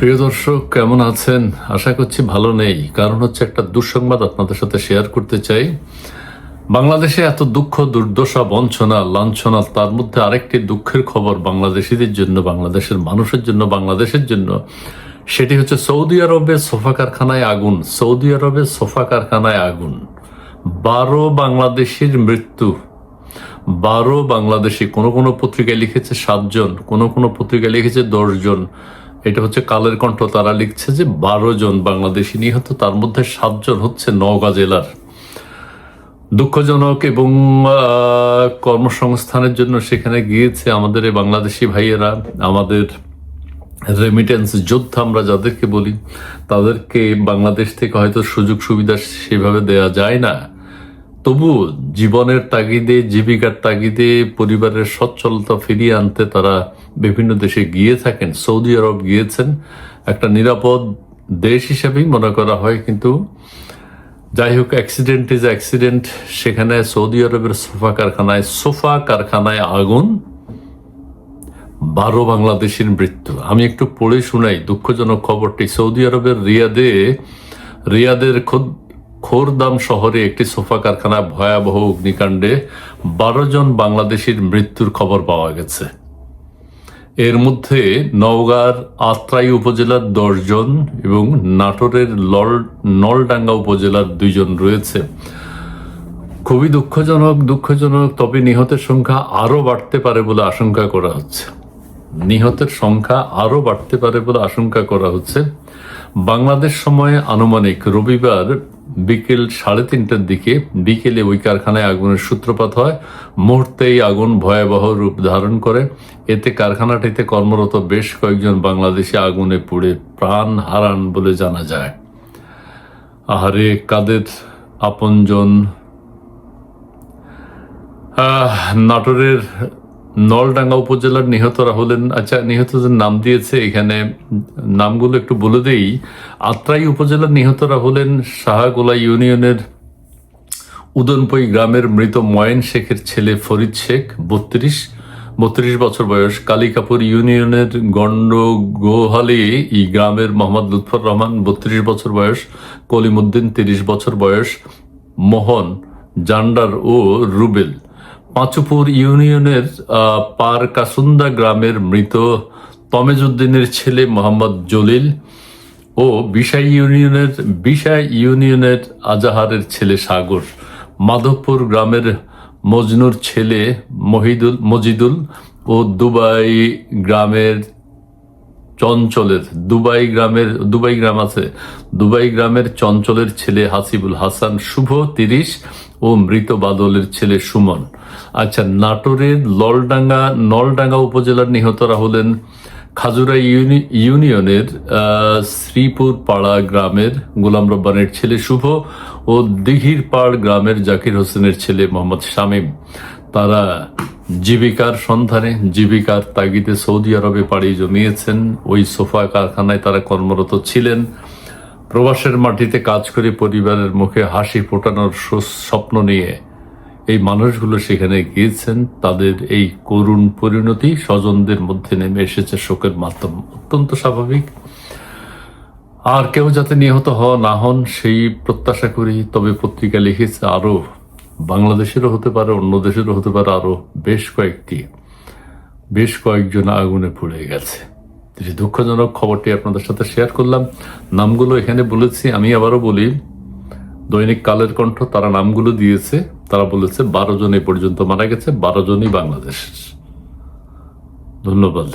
প্রিয় দর্শক, কেমন আছেন? আশা করছি ভালো নেই। কারণ হচ্ছে একটা দুঃসংবাদ আপনাদের সাথে শেয়ার করতে চাই। বাংলাদেশে এত দুঃখ, দুর্দশা, বঞ্চনা, লাঞ্ছনা, তার মধ্যে আরেকটি দুঃখের খবর বাংলাদেশিদের জন্য, বাংলাদেশের মানুষের জন্য, বাংলাদেশের জন্য। সেটি হচ্ছে সৌদি আরবের সোফা কারখানায় আগুন। সৌদি আরবের সোফা কারখানায় আগুন। 12 বাংলাদেশির মৃত্যু। 12 বাংলাদেশি। কোনো কোনো পত্রিকায় লিখেছে 7 জন, কোনো কোনো পত্রিকায় লিখেছে 10 জন। এটা হচ্ছে কালের কণ্ঠ, তারা লিখছে যে 12 জন বাংলাদেশি নিহত, তার মধ্যে 7 জন হচ্ছে নওগাঁ জেলার। দুঃখজনক। এবং কর্মসংস্থানের জন্য সেখানে গিয়েছে আমাদের এই বাংলাদেশি ভাইয়েরা, আমাদের রেমিটেন্স যোদ্ধা আমরা যাদেরকে বলি, তাদেরকে বাংলাদেশ থেকে হয়তো সুযোগ সুবিধা সেভাবে দেয়া যায় না, তবু জীবনের তাগিদে, জীবিকার তাগিদে পরিবারের সচ্ছলতা ফিরিয়ে আনতে তারা বিভিন্ন দেশে গিয়ে থাকেন। সৌদি আরব গিয়েছেন, একটা নিরাপদ দেশ হিসেবেই মনে করা হয়, কিন্তু যাই হোক, অ্যাক্সিডেন্ট ইজ অ্যাক্সিডেন্ট। সেখানে সৌদি আরবের সোফা কারখানায় আগুন, 12 বাংলাদেশের মৃত্যু। আমি একটু পড়ে শোনাই দুঃখজনক খবরটি। সৌদি আরবের রিয়াদের খোরদাম শহরে একটি সোফা কারখানায় ভয়াবহ অগ্নিকাণ্ডে 12 জন বাংলাদেশির মৃত্যুর খবর পাওয়া গেছে। এর মধ্যে নওগাঁর আত্রাই উপজেলার 10 জন এবং নাটোরের নলডাঙ্গা উপজেলার 2 জন রয়েছে। খুবই দুঃখজনক। তবে নিহতের সংখ্যা আরো বাড়তে পারে বলে আশঙ্কা করা হচ্ছে। বাংলাদেশ সময়ে আনুমানিক রবিবার বিকেল 3:30টার দিকে বিকেলে ওই কারখানায় আগুনের সূত্রপাত হয়। মুহূর্তেই আগুন ভয়াবহ রূপ ধারণ করে। এতে কারখানাটিতে কর্মরত বেশ কয়েকজন বাংলাদেশি আগুনে পুড়ে প্রাণ হারান বলে জানা যায়। আহারে, কাদের আপনজন। নাটোরের নলডাঙ্গা উপজেলার নিহতরা হলেন, নিহতদের নাম দিয়েছে এখানে, নামগুলো একটু বলে দেই। আত্রাই উপজেলার নিহতরা হলেন শাহগোলা ইউনিয়নের উদনপই গ্রামের মৃত ময়েন শেখের ছেলে ফরিদ শেখ 32 বছর বয়স, কালিকাপুর ইউনিয়নের গন্ডগোহালি গ্রামের মোহাম্মদ লুৎফর রহমান 32 বছর বয়স, কলিমুদ্দিন 30 বছর বয়স, মোহন জান্ডার ও রুবেল। পাঁচুপুর ইউনিয়নের পারকাসুন্দা গ্রামের মৃত তমেজউদ্দিনের ছেলে মোহাম্মদ জলিল ও বিশাই ইউনিয়নের আজাহারের ছেলে সাগর। মাধবপুর গ্রামের মজনুর ছেলে মজিদুল ও দুবাই গ্রামের চঞ্চলের ছেলে হাসিবুল হাসান শুভ 30 ও মৃত বাদলের ছেলে সুমন। নাটোরের নলডাঙ্গা উপজেলার নিহতরা হলেন খাজুরা ইউনিয়নের শ্রীপুর পাড়া গ্রামের গোলাম রব্বানের ছেলে শুভ ও দিঘির পাড় গ্রামের জাকির হোসেনের ছেলে মোহাম্মদ শামীম। তারা জীবিকার সন্ধানে, জীবিকার তাগিদে সৌদি আরবে পাড়ি জমিয়েছেন। ওই সোফা কারখানায় তারা কর্মরত ছিলেন। প্রবাসের মাটিতে কাজ করে পরিবারের মুখে হাসি ফোটানোর স্বপ্ন নিয়ে এই মানুষগুলো সেখানে গিয়েছেন। তাদের এই করুণ পরিণতি স্বজনদের মধ্যে নেমে এসেছে শোকের মাধ্যম। অত্যন্ত স্বাভাবিক। আর কেউ যাতে নিহত না হন সেই প্রত্যাশা করি। তবে পত্রিকা লিখেছে আরো বাংলাদেশেরও হতে পারে, অন্য দেশেরও হতে পারে, আরো বেশ কয়েকজন আগুনে পুড়ে গেছে। দুঃখজনক খবরটি আপনাদের সাথে শেয়ার করলাম। নামগুলো এখানে বলেছি, আমি আবারও বলি, দৈনিক কালের কণ্ঠ তারা নামগুলো দিয়েছে। তারা বলেছে 12 জন এ পর্যন্ত মারা গেছে, 12 জনই বাংলাদেশ। ধন্যবাদ।